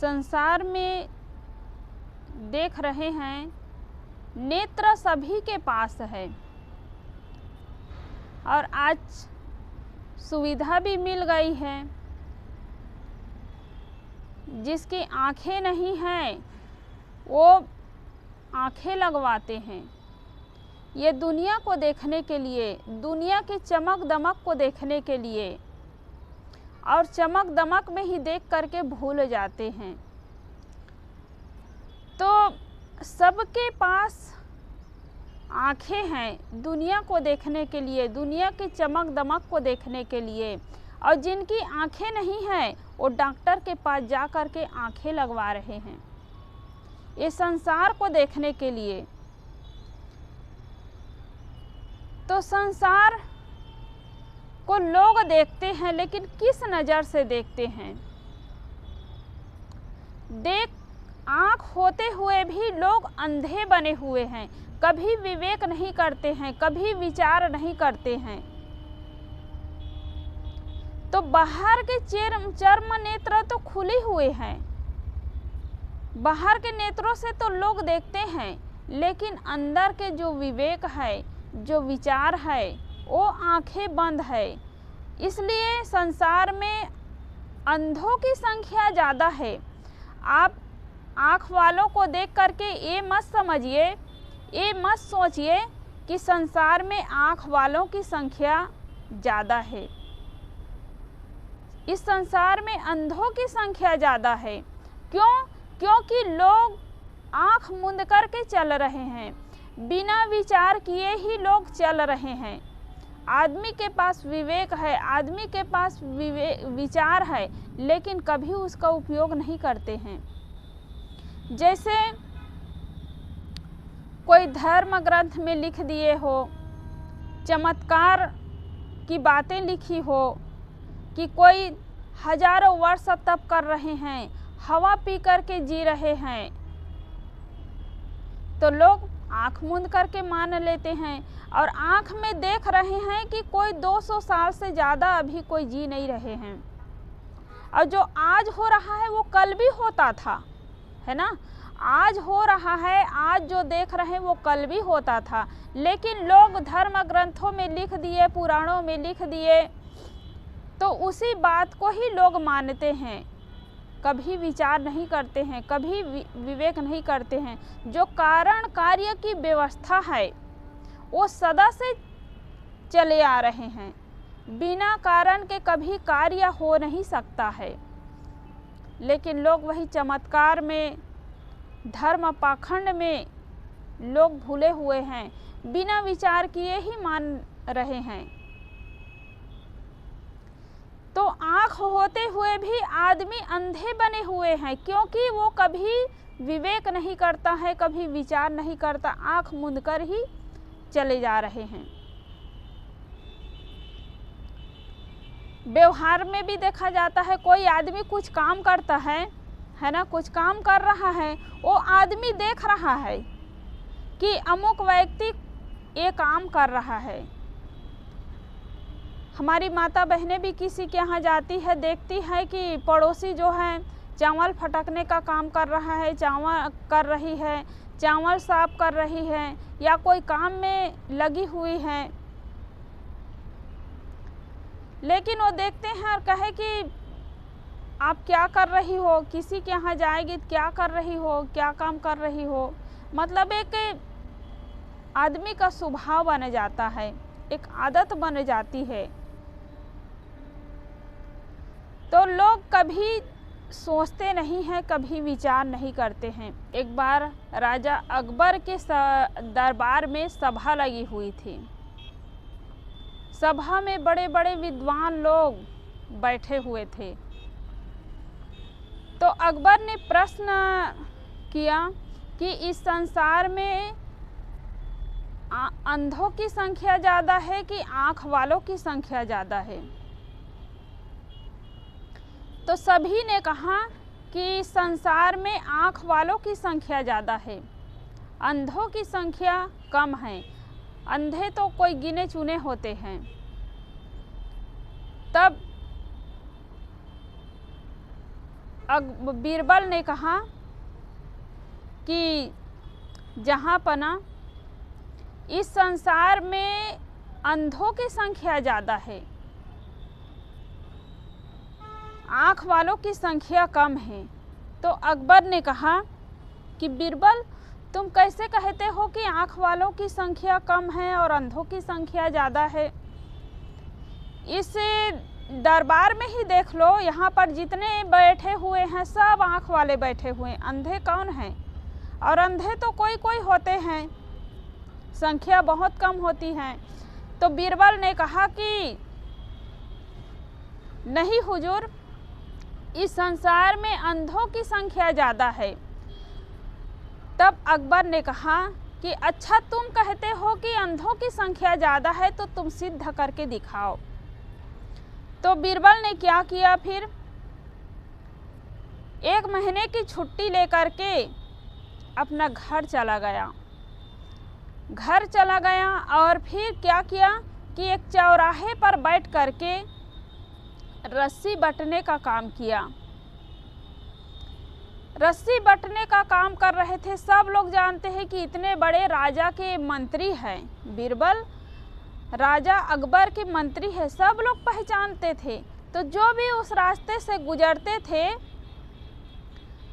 संसार में देख रहे हैं, नेत्र सभी के पास है और आज सुविधा भी मिल गई है। जिसकी आंखें नहीं हैं वो आंखें लगवाते हैं, ये दुनिया को देखने के लिए, दुनिया की चमक दमक को देखने के लिए, और चमक दमक में ही देख करके भूल जाते हैं। तो सबके पास आंखें हैं दुनिया को देखने के लिए, दुनिया की चमक दमक को देखने के लिए, और जिनकी आंखें नहीं हैं वो डॉक्टर के पास जा कर के आंखें लगवा रहे हैं ये संसार को देखने के लिए। तो संसार को लोग देखते हैं, लेकिन किस नज़र से देखते हैं? आँख होते हुए भी लोग अंधे बने हुए हैं, कभी विवेक नहीं करते हैं, कभी विचार नहीं करते हैं। तो बाहर के चर्म नेत्र तो खुले हुए हैं, बाहर के नेत्रों से तो लोग देखते हैं, लेकिन अंदर के जो विवेक है, जो विचार है, वो आंखें बंद है। इसलिए संसार में अंधों की संख्या ज़्यादा है। आप आँख वालों को देख करके ये मत समझिए, ये मत सोचिए कि संसार में आँख वालों की संख्या ज़्यादा है। इस संसार में अंधों की संख्या ज़्यादा है। क्यों? क्योंकि लोग आँख मूंद करके चल रहे हैं, बिना विचार किए ही लोग चल रहे हैं। आदमी के पास विवेक है, आदमी के पास विचार है, लेकिन कभी उसका उपयोग नहीं करते हैं। जैसे कोई धर्म ग्रंथ में लिख दिए हो, चमत्कार की बातें लिखी हो कि कोई हजारों वर्ष तप कर रहे हैं, हवा पी करके जी रहे हैं, तो लोग आँख मूंद करके मान लेते हैं और आँख में देख रहे हैं कि कोई 200 साल से ज़्यादा अभी कोई जी नहीं रहे हैं। और जो आज हो रहा है वो कल भी होता था, है ना? आज हो रहा है, आज जो देख रहे हैं वो कल भी होता था, लेकिन लोग धर्म ग्रंथों में लिख दिए, पुराणों में लिख दिए, तो उसी बात को ही लोग मानते हैं, कभी विचार नहीं करते हैं, कभी विवेक नहीं करते हैं। जो कारण कार्य की व्यवस्था है वो सदा से चले आ रहे हैं, बिना कारण के कभी कार्य हो नहीं सकता है। लेकिन लोग वही चमत्कार में, धर्म पाखंड में लोग भूले हुए हैं, बिना विचार किए ही मान रहे हैं। तो आँख होते हुए भी आदमी अंधे बने हुए हैं, क्योंकि वो कभी विवेक नहीं करता है, कभी विचार नहीं करता, आँख मूंद कर ही चले जा रहे हैं। व्यवहार में भी देखा जाता है, कोई आदमी कुछ काम करता है ना, कुछ काम कर रहा है, वो आदमी देख रहा है कि अमुक व्यक्ति ये काम कर रहा है। हमारी माता बहनें भी किसी के यहाँ जाती है, देखती है कि पड़ोसी जो है चावल फटकने का काम कर रहा है, चावल कर रही है, चावल साफ कर रही है, या कोई काम में लगी हुई है, लेकिन वो देखते हैं और कहे कि आप क्या कर रही हो, किसी के यहाँ जाएगी तो क्या कर रही हो, क्या काम कर रही हो। मतलब एक आदमी का स्वभाव बन जाता है, एक आदत बन जाती है। तो लोग कभी सोचते नहीं हैं, कभी विचार नहीं करते हैं। एक बार राजा अकबर के दरबार में सभा लगी हुई थी। सभा में बड़े बड़े विद्वान लोग बैठे हुए थे। तो अकबर ने प्रश्न किया कि इस संसार में अंधों की संख्या ज़्यादा है कि आँख वालों की संख्या ज़्यादा है? तो सभी ने कहा कि संसार में आँख वालों की संख्या ज़्यादा है, अंधों की संख्या कम है। अंधे तो कोई गिने चुने होते हैं। तब बीरबल ने कहा कि जहाँ पना इस संसार में अंधों की संख्या ज़्यादा है, आँख वालों की संख्या कम है। तो अकबर ने कहा कि बीरबल, तुम कैसे कहते हो कि आँख वालों की संख्या कम है और अंधों की संख्या ज़्यादा है? इस दरबार में ही देख लो, यहाँ पर जितने बैठे हुए हैं सब आँख वाले बैठे हुए हैं, अंधे कौन हैं? और अंधे तो कोई कोई होते हैं, संख्या बहुत कम होती है। तो बीरबल ने कहा कि नहीं हुजूर, इस संसार में अंधों की संख्या ज़्यादा है। तब अकबर ने कहा कि अच्छा, तुम कहते हो कि अंधों की संख्या ज़्यादा है तो तुम सिद्ध करके दिखाओ। तो बीरबल ने क्या किया, फिर 1 महीने की छुट्टी लेकर के अपना घर चला गया और फिर क्या किया कि एक चौराहे पर बैठ करके रस्सी बटने का काम किया। रस्सी बटने का काम कर रहे थे। सब लोग जानते हैं कि इतने बड़े राजा के मंत्री हैं बीरबल, राजा अकबर के मंत्री है, सब लोग पहचानते थे। तो जो भी उस रास्ते से गुजरते थे,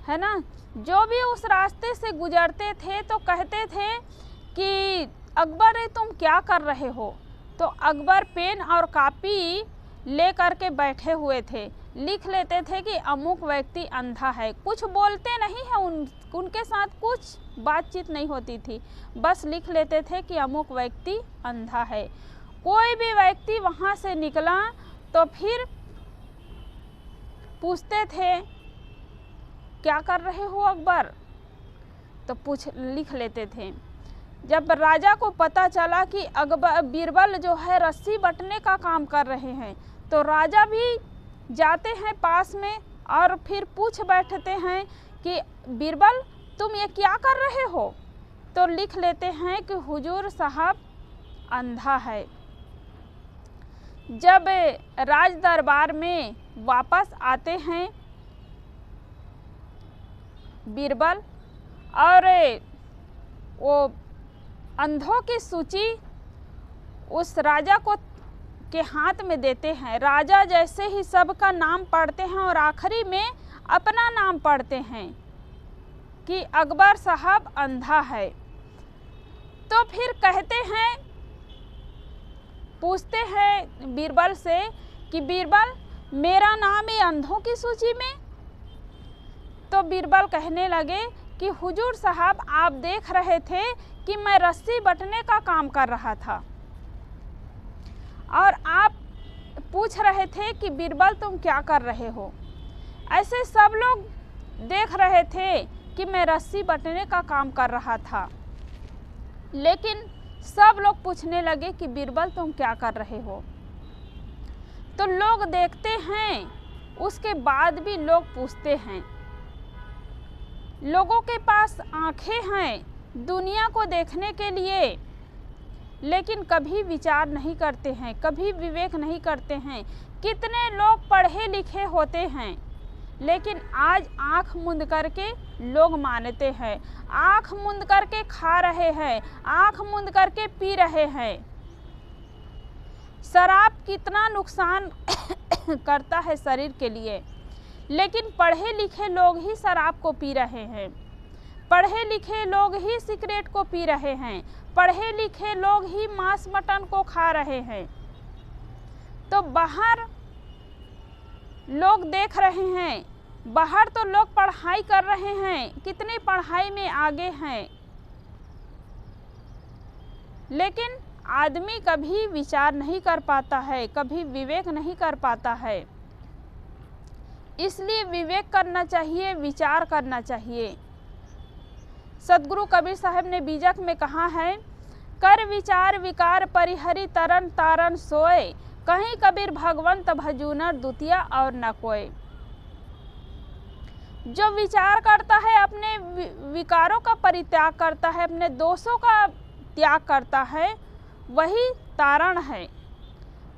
है ना, जो भी उस रास्ते से गुजरते थे तो कहते थे कि अकबर, तुम क्या कर रहे हो? तो अकबर पेन और कॉपी ले करके बैठे हुए थे, लिख लेते थे कि अमुक व्यक्ति अंधा है। कुछ बोलते नहीं है, उनके साथ कुछ बातचीत नहीं होती थी, बस लिख लेते थे कि अमुक व्यक्ति अंधा है। कोई भी व्यक्ति वहाँ से निकला तो फिर पूछते थे, क्या कर रहे हो अकबर? तो लिख लेते थे। जब राजा को पता चला कि अकबर बीरबल जो है रस्सी बटने का काम कर रहे हैं, तो राजा भी जाते हैं पास में और फिर पूछ बैठते हैं कि बीरबल, तुम ये क्या कर रहे हो? तो लिख लेते हैं कि हुजूर साहब अंधा है। जब राज दरबार में वापस आते हैं बीरबल और वो अंधों की सूची उस राजा को के हाथ में देते हैं। राजा जैसे ही सबका नाम पढ़ते हैं और आखिरी में अपना नाम पढ़ते हैं कि अकबर साहब अंधा है, तो फिर कहते हैं, पूछते हैं बीरबल से कि बीरबल, मेरा नाम है अंधों की सूची में? तो बीरबल कहने लगे कि हुजूर साहब, आप देख रहे थे कि मैं रस्सी बटने का काम कर रहा था और आप पूछ रहे थे कि बीरबल तुम क्या कर रहे हो। ऐसे सब लोग देख रहे थे कि मैं रस्सी बटने का काम कर रहा था, लेकिन सब लोग पूछने लगे कि बीरबल तुम क्या कर रहे हो। तो लोग देखते हैं, उसके बाद भी लोग पूछते हैं। लोगों के पास आंखें हैं दुनिया को देखने के लिए, लेकिन कभी विचार नहीं करते हैं, कभी विवेक नहीं करते हैं। कितने लोग पढ़े लिखे होते हैं, लेकिन आज आँख मूंद करके लोग मानते हैं, आँख मूंद करके खा रहे हैं, आँख मूंद करके पी रहे हैं। शराब कितना नुकसान करता है शरीर के लिए, लेकिन पढ़े लिखे लोग ही शराब को पी रहे हैं, पढ़े लिखे लोग ही सिगरेट को पी रहे हैं, पढ़े लिखे लोग ही मांस मटन को खा रहे हैं। तो बाहर लोग देख रहे हैं, बाहर तो लोग पढ़ाई कर रहे हैं, कितनी पढ़ाई में आगे हैं, लेकिन आदमी कभी विचार नहीं कर पाता है, कभी विवेक नहीं कर पाता है। इसलिए विवेक करना चाहिए, विचार करना चाहिए। सदगुरु कबीर साहब ने बीजक में कहा है, कर विचार विकार परिहरि तरन तारन सोए, कहीं कबीर भगवंत भजूनर द्वितीय और न कोय। जो विचार करता है, अपने विकारों का परित्याग करता है, अपने दोषों का त्याग करता है, वही तारण है।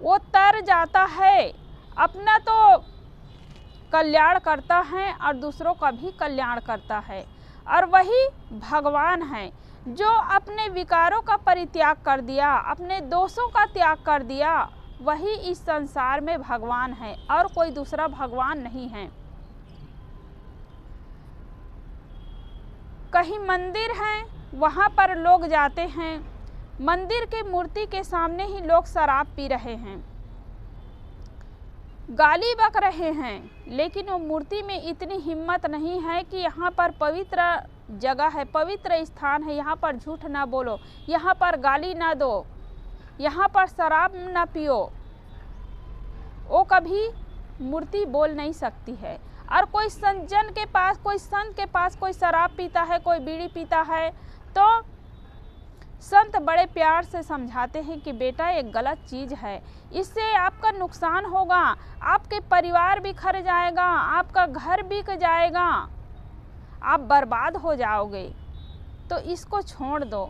वो तर जाता है, अपना तो कल्याण करता है और दूसरों का भी कल्याण करता है। और वही भगवान है जो अपने विकारों का परित्याग कर दिया, अपने दोषों का त्याग कर दिया, वही इस संसार में भगवान है और कोई दूसरा भगवान नहीं है। कहीं मंदिर है, वहाँ पर लोग जाते हैं, मंदिर के मूर्ति के सामने ही लोग शराब पी रहे हैं, गाली बक रहे हैं, लेकिन वो मूर्ति में इतनी हिम्मत नहीं है कि यहाँ पर पवित्र जगह है, पवित्र स्थान है, यहाँ पर झूठ ना बोलो, यहाँ पर गाली ना दो, यहाँ पर शराब ना पियो। वो कभी मूर्ति बोल नहीं सकती है। और कोई संजन के पास, कोई संत के पास कोई शराब पीता है, कोई बीड़ी पीता है, तो संत बड़े प्यार से समझाते हैं कि बेटा ये गलत चीज़ है, इससे आपका नुकसान होगा, आपके परिवार बिखर जाएगा, आपका घर बिक जाएगा, आप बर्बाद हो जाओगे, तो इसको छोड़ दो।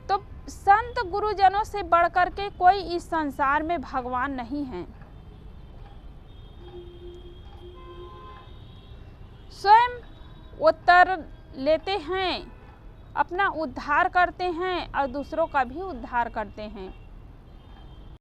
तो संत गुरुजनों से बढ़कर के कोई इस संसार में भगवान नहीं है। स्वयं उत्तर लेते हैं, अपना उद्धार करते हैं और दूसरों का भी उद्धार करते हैं।